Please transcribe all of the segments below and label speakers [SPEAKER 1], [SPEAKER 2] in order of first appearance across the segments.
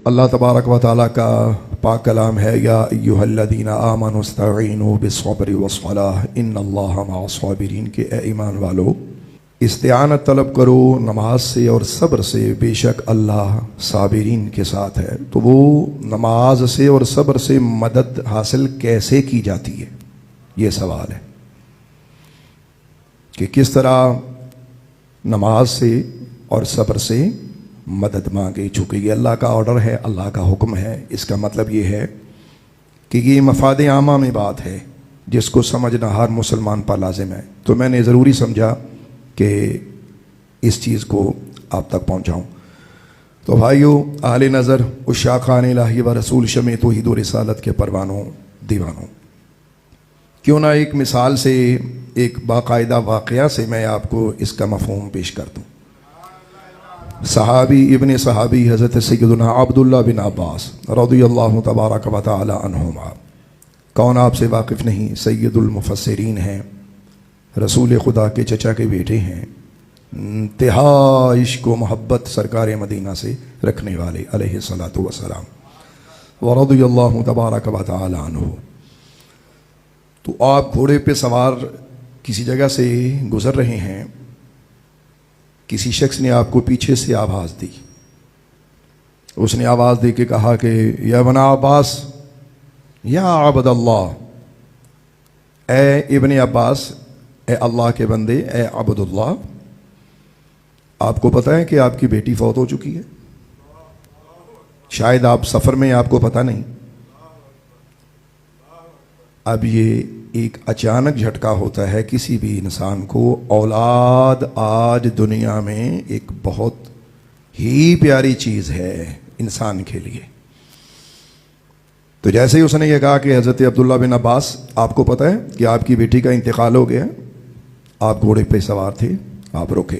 [SPEAKER 1] اللہ تبارک و تعالیٰ کا پاک کلام ہے، یا ایھا الذین آمنوا استعینوا بالصبر والصلاۃ ان اللہ مع الصابرین، کہ اے ایمان والو استعانت طلب کرو نماز سے اور صبر سے، بے شک اللہ صابرین کے ساتھ ہے۔ تو وہ نماز سے اور صبر سے مدد حاصل کیسے کی جاتی ہے، یہ سوال ہے کہ کس طرح نماز سے اور صبر سے مدد مانگے، چونکہ یہ اللہ کا آرڈر ہے، اللہ کا حکم ہے۔ اس کا مطلب یہ ہے کہ یہ مفاد عامہ میں بات ہے جس کو سمجھنا ہر مسلمان پر لازم ہے، تو میں نے ضروری سمجھا کہ اس چیز کو آپ تک پہنچاؤں۔ تو بھائیو، اہل نظر، عشاقان الہی و رسول، شمع توحید و رسالت کے پروانوں دیوانوں، کیوں نہ ایک مثال سے، ایک باقاعدہ واقعہ سے میں آپ کو اس کا مفہوم پیش کر دوں۔ صحابی ابن صحابی حضرت سیدنا عبداللہ بن عباس رضی اللہ تبارک و تعالی عنہما، کون آپ سے واقف نہیں، سید المفسرین ہیں، رسول خدا کے چچا کے بیٹے ہیں، انتہا عشق و محبت سرکار مدینہ سے رکھنے والے علیہ الصلاۃ والسلام، ورضی اللہ تبارک و تعالی عنہ۔ تو آپ گھوڑے پہ سوار کسی جگہ سے گزر رہے ہیں، کسی شخص نے آپ کو پیچھے سے آواز دی، اس نے آواز دے کے کہا کہ یا ابن عباس، یا عبد اللہ، اے ابن عباس، اے اللہ کے بندے، اے عبد اللہ، آپ کو پتہ ہے کہ آپ کی بیٹی فوت ہو چکی ہے؟ شاید آپ سفر میں، آپ کو پتہ نہیں۔ اب یہ ایک اچانک جھٹکا ہوتا ہے کسی بھی انسان کو۔ اولاد آج دنیا میں ایک بہت ہی پیاری چیز ہے انسان کے لیے۔ تو جیسے ہی اس نے یہ کہا کہ حضرت عبداللہ بن عباس، آپ کو پتہ ہے کہ آپ کی بیٹی کا انتقال ہو گیا، آپ گھوڑے پہ سوار تھے، آپ رکے۔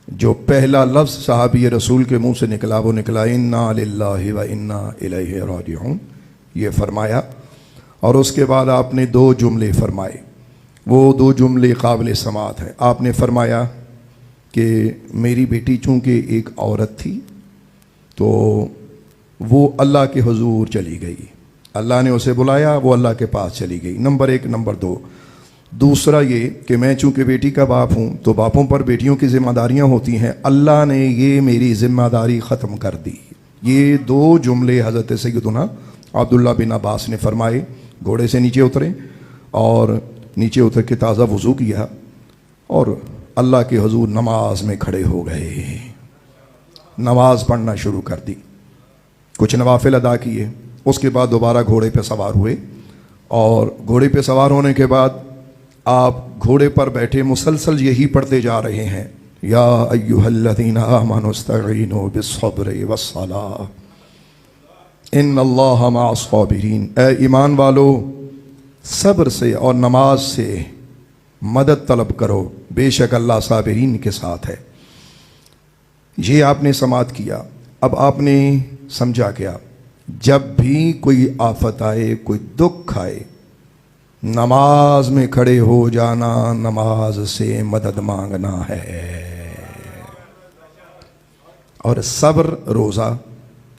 [SPEAKER 1] جو پہلا لفظ صحابی رسول کے منہ سے نکلا وہ نکلا انا للہ و انا الیہ راجعون، یہ فرمایا، اور اس کے بعد آپ نے دو جملے فرمائے، وہ دو جملے قابل سماعت ہیں۔ آپ نے فرمایا کہ میری بیٹی چونکہ ایک عورت تھی تو وہ اللہ کے حضور چلی گئی، اللہ نے اسے بلایا، وہ اللہ کے پاس چلی گئی، نمبر ایک۔ نمبر دو، دوسرا یہ کہ میں چونکہ بیٹی کا باپ ہوں تو باپوں پر بیٹیوں کی ذمہ داریاں ہوتی ہیں، اللہ نے یہ میری ذمہ داری ختم کر دی۔ یہ دو جملے حضرت سیدنا عبداللہ بن عباس نے فرمائے، گھوڑے سے نیچے اترے اور نیچے اتر کے تازہ وضو کیا اور اللہ کے حضور نماز میں کھڑے ہو گئے، نماز پڑھنا شروع کر دی، کچھ نوافل ادا کیے، اس کے بعد دوبارہ گھوڑے پہ سوار ہوئے، اور گھوڑے پہ سوار ہونے کے بعد آپ گھوڑے پر بیٹھے مسلسل یہی پڑھتے جا رہے ہیں، یا ایھا الذین آمنوا استعینوا بالصبر والصلاۃ ان اللہ مع الصابرین، اے ایمان والو صبر سے اور نماز سے مدد طلب کرو، بے شک اللہ صابرین کے ساتھ ہے۔ یہ آپ نے سماعت کیا۔ اب آپ نے سمجھا کیا؟ جب بھی کوئی آفت آئے، کوئی دکھ آئے، نماز میں کھڑے ہو جانا، نماز سے مدد مانگنا ہے، اور صبر، روزہ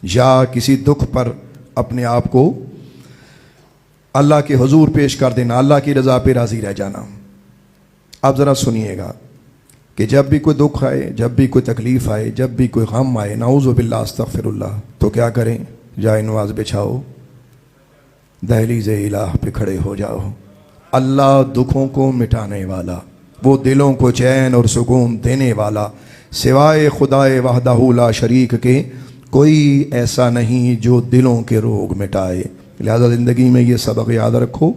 [SPEAKER 1] یا کسی دکھ پر اپنے آپ کو اللہ کے حضور پیش کر دینا، اللہ کی رضا پہ راضی رہ جانا۔ اب ذرا سنیے گا کہ جب بھی کوئی دکھ آئے، جب بھی کوئی تکلیف آئے، جب بھی کوئی غم آئے، نعوذ باللہ استغفر اللہ، تو کیا کریں؟ جائے نماز بچھاؤ، دہلیز الہ پہ کھڑے ہو جاؤ۔ اللہ دکھوں کو مٹانے والا، وہ دلوں کو چین اور سکون دینے والا، سوائے خدائے وحدہ لا شریک کے کوئی ایسا نہیں جو دلوں کے روگ مٹائے۔ لہذا زندگی میں یہ سبق یاد رکھو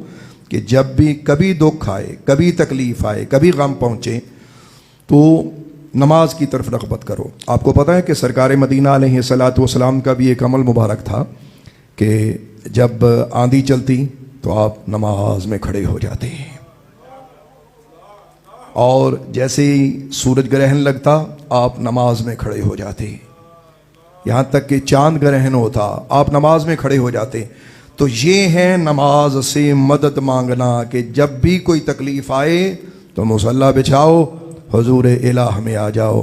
[SPEAKER 1] کہ جب بھی کبھی دکھ آئے، کبھی تکلیف آئے، کبھی غم پہنچے، تو نماز کی طرف رغبت کرو۔ آپ کو پتہ ہے کہ سرکار مدینہ علیہ الصلاۃ والسلام کا بھی ایک عمل مبارک تھا کہ جب آندھی چلتی تو آپ نماز میں کھڑے ہو جاتے، اور جیسے ہی سورج گرہن لگتا آپ نماز میں کھڑے ہو جاتے، یہاں تک کہ چاند گرہن ہوتا آپ نماز میں کھڑے ہو جاتے۔ تو یہ ہے نماز سے مدد مانگنا کہ جب بھی کوئی تکلیف آئے تو مصلی بچھاؤ، حضور الہ میں آ جاؤ،